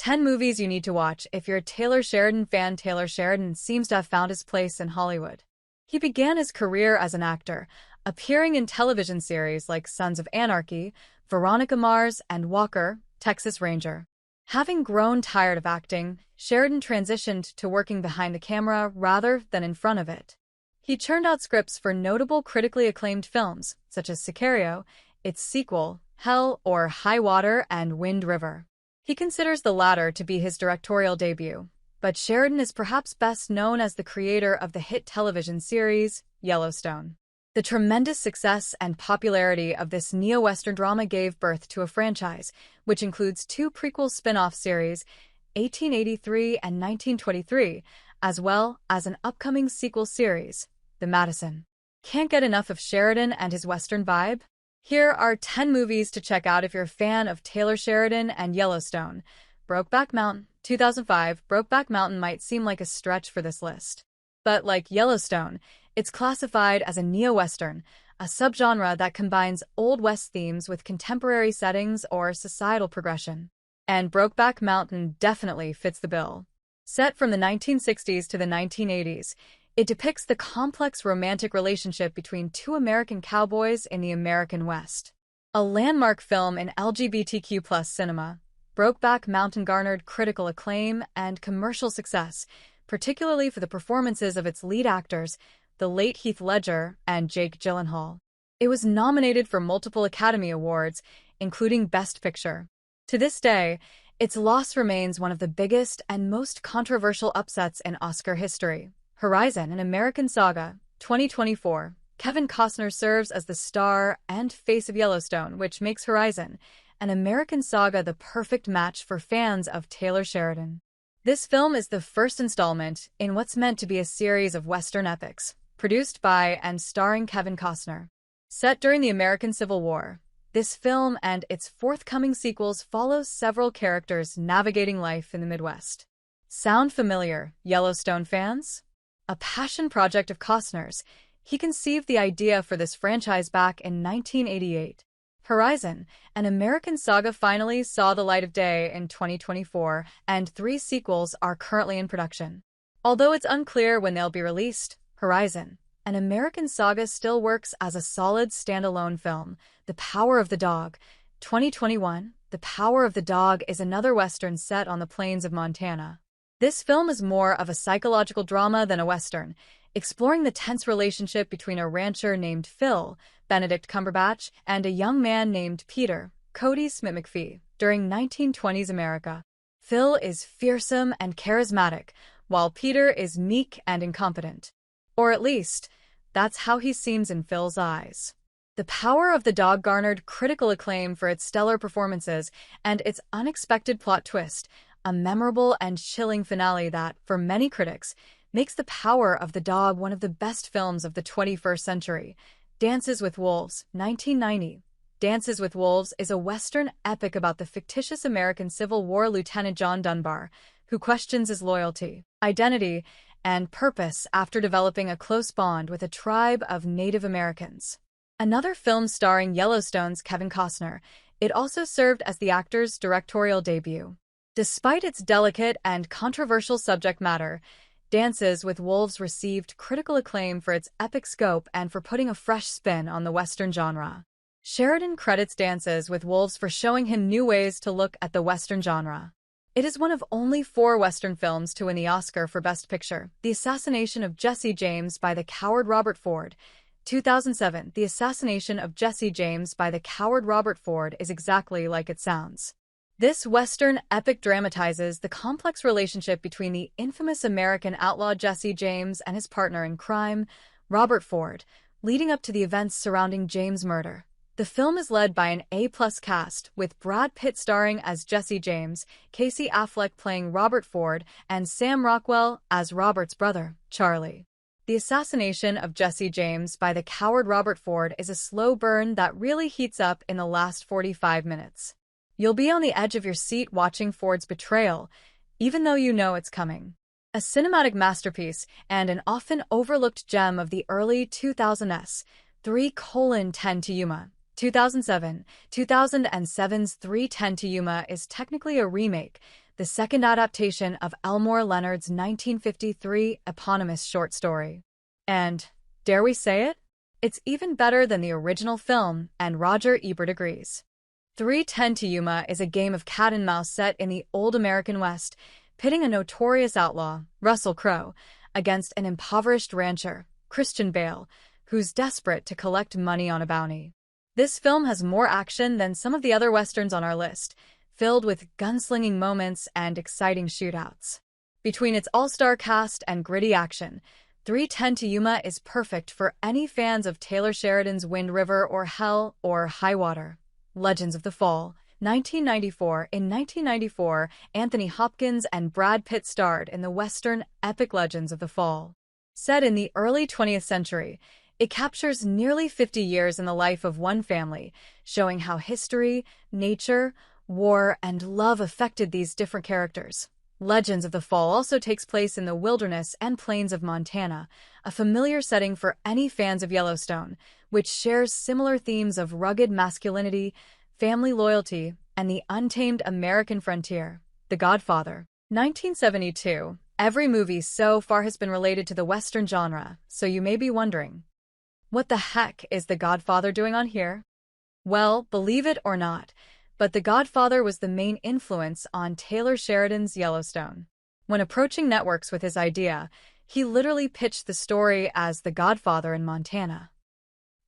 10 movies you need to watch if you're a Taylor Sheridan fan. Taylor Sheridan seems to have found his place in Hollywood. He began his career as an actor, appearing in television series like Sons of Anarchy, Veronica Mars, and Walker, Texas Ranger. Having grown tired of acting, Sheridan transitioned to working behind the camera rather than in front of it. He churned out scripts for notable critically acclaimed films, such as Sicario, its sequel, Hell or High Water, and Wind River. He considers the latter to be his directorial debut, but Sheridan is perhaps best known as the creator of the hit television series, Yellowstone. The tremendous success and popularity of this neo-Western drama gave birth to a franchise, which includes two prequel spin-off series, 1883 and 1923, as well as an upcoming sequel series, The Madison. Can't get enough of Sheridan and his Western vibe? Here are 10 movies to check out if you're a fan of Taylor Sheridan and Yellowstone. Brokeback Mountain, 2005. Brokeback Mountain might seem like a stretch for this list. But like Yellowstone, it's classified as a neo-Western, a subgenre that combines Old West themes with contemporary settings or societal progression. And Brokeback Mountain definitely fits the bill. Set from the 1960s to the 1980s, it depicts the complex romantic relationship between two American cowboys in the American West. A landmark film in LGBTQ+ cinema, Brokeback Mountain garnered critical acclaim and commercial success, particularly for the performances of its lead actors, the late Heath Ledger and Jake Gyllenhaal. It was nominated for multiple Academy Awards, including Best Picture. To this day, its loss remains one of the biggest and most controversial upsets in Oscar history. Horizon, an American Saga, 2024. Kevin Costner serves as the star and face of Yellowstone, which makes Horizon, an American Saga, the perfect match for fans of Taylor Sheridan. This film is the first installment in what's meant to be a series of Western epics, produced by and starring Kevin Costner. Set during the American Civil War, this film and its forthcoming sequels follow several characters navigating life in the Midwest. Sound familiar, Yellowstone fans? A passion project of Costner's, he conceived the idea for this franchise back in 1988. Horizon, an American Saga, finally saw the light of day in 2024, and 3 sequels are currently in production. Although it's unclear when they'll be released, Horizon, an American Saga, still works as a solid standalone film. The Power of the Dog, 2021. The Power of the Dog is another Western set on the plains of Montana. This film is more of a psychological drama than a Western, exploring the tense relationship between a rancher named Phil, Benedict Cumberbatch, and a young man named Peter, Cody Smith-McPhee, during 1920s America. Phil is fearsome and charismatic, while Peter is meek and incompetent. Or at least, that's how he seems in Phil's eyes. The Power of the Dog garnered critical acclaim for its stellar performances and its unexpected plot twist, a memorable and chilling finale that, for many critics, makes The Power of the Dog one of the best films of the 21st century. Dances with Wolves, 1990. Dances with Wolves is a Western epic about the fictitious American Civil War Lieutenant John Dunbar, who questions his loyalty, identity, and purpose after developing a close bond with a tribe of Native Americans. Another film starring Yellowstone's Kevin Costner, it also served as the actor's directorial debut. Despite its delicate and controversial subject matter, Dances with Wolves received critical acclaim for its epic scope and for putting a fresh spin on the Western genre. Sheridan credits Dances with Wolves for showing him new ways to look at the Western genre. It is one of only 4 Western films to win the Oscar for Best Picture. The Assassination of Jesse James by the Coward Robert Ford, 2007. The Assassination of Jesse James by the Coward Robert Ford is exactly like it sounds. This Western epic dramatizes the complex relationship between the infamous American outlaw Jesse James and his partner in crime, Robert Ford, leading up to the events surrounding James' murder. The film is led by an A-plus cast, with Brad Pitt starring as Jesse James, Casey Affleck playing Robert Ford, and Sam Rockwell as Robert's brother, Charlie. The Assassination of Jesse James by the Coward Robert Ford is a slow burn that really heats up in the last 45 minutes. You'll be on the edge of your seat watching Ford's betrayal, even though you know it's coming. A cinematic masterpiece and an often overlooked gem of the early 2000s, 3:10 to Yuma, 2007. 2007's 3:10 to Yuma is technically a remake, the second adaptation of Elmore Leonard's 1953 eponymous short story. And, dare we say it? It's even better than the original film, and Roger Ebert agrees. 3:10 to Yuma is a game of cat and mouse set in the old American West, pitting a notorious outlaw, Russell Crowe, against an impoverished rancher, Christian Bale, who's desperate to collect money on a bounty. This film has more action than some of the other westerns on our list, filled with gunslinging moments and exciting shootouts. Between its all-star cast and gritty action, 3:10 to Yuma is perfect for any fans of Taylor Sheridan's Wind River or Hell or High Water. Legends of the Fall, 1994. In 1994, Anthony Hopkins and Brad Pitt starred in the western epic Legends of the Fall. Set in the early 20th century, it captures nearly 50 years in the life of one family, showing how history, nature, war, and love affected these different characters. Legends of the Fall also takes place in the wilderness and plains of Montana, a familiar setting for any fans of Yellowstone, which shares similar themes of rugged masculinity, family loyalty, and the untamed American frontier. The Godfather, 1972. Every movie so far has been related to the Western genre, so you may be wondering, what the heck is The Godfather doing on here? Well, believe it or not, but The Godfather was the main influence on Taylor Sheridan's Yellowstone. When approaching networks with his idea, he literally pitched the story as The Godfather in Montana.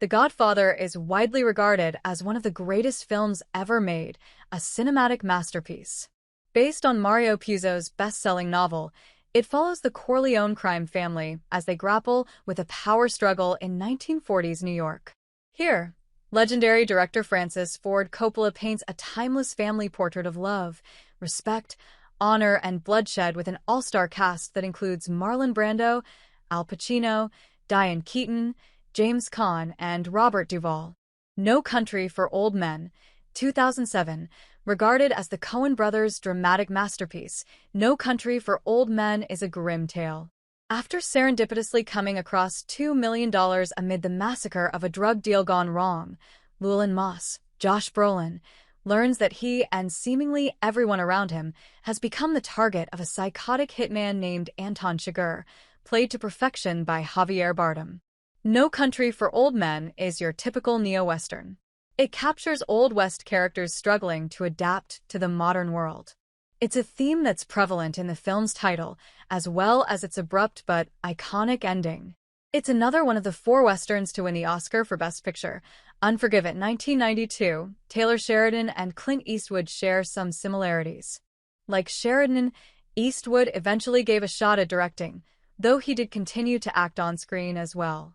The Godfather is widely regarded as one of the greatest films ever made, a cinematic masterpiece. Based on Mario Puzo's best-selling novel, it follows the Corleone crime family as they grapple with a power struggle in 1940s New York. Here, legendary director Francis Ford Coppola paints a timeless family portrait of love, respect, honor, and bloodshed with an all-star cast that includes Marlon Brando, Al Pacino, Diane Keaton, James Caan, and Robert Duvall. No Country for Old Men, 2007. Regarded as the Coen brothers' dramatic masterpiece, No Country for Old Men is a grim tale. After serendipitously coming across $2 million amid the massacre of a drug deal gone wrong, Llewellyn Moss, Josh Brolin, learns that he and seemingly everyone around him has become the target of a psychotic hitman named Anton Chigurh, played to perfection by Javier Bardem. No Country for Old Men is your typical neo-Western. It captures Old West characters struggling to adapt to the modern world. It's a theme that's prevalent in the film's title, as well as its abrupt but iconic ending. It's another one of the 4 Westerns to win the Oscar for Best Picture. Unforgiven, 1992, Taylor Sheridan and Clint Eastwood share some similarities. Like Sheridan, Eastwood eventually gave a shot at directing, though he did continue to act on screen as well.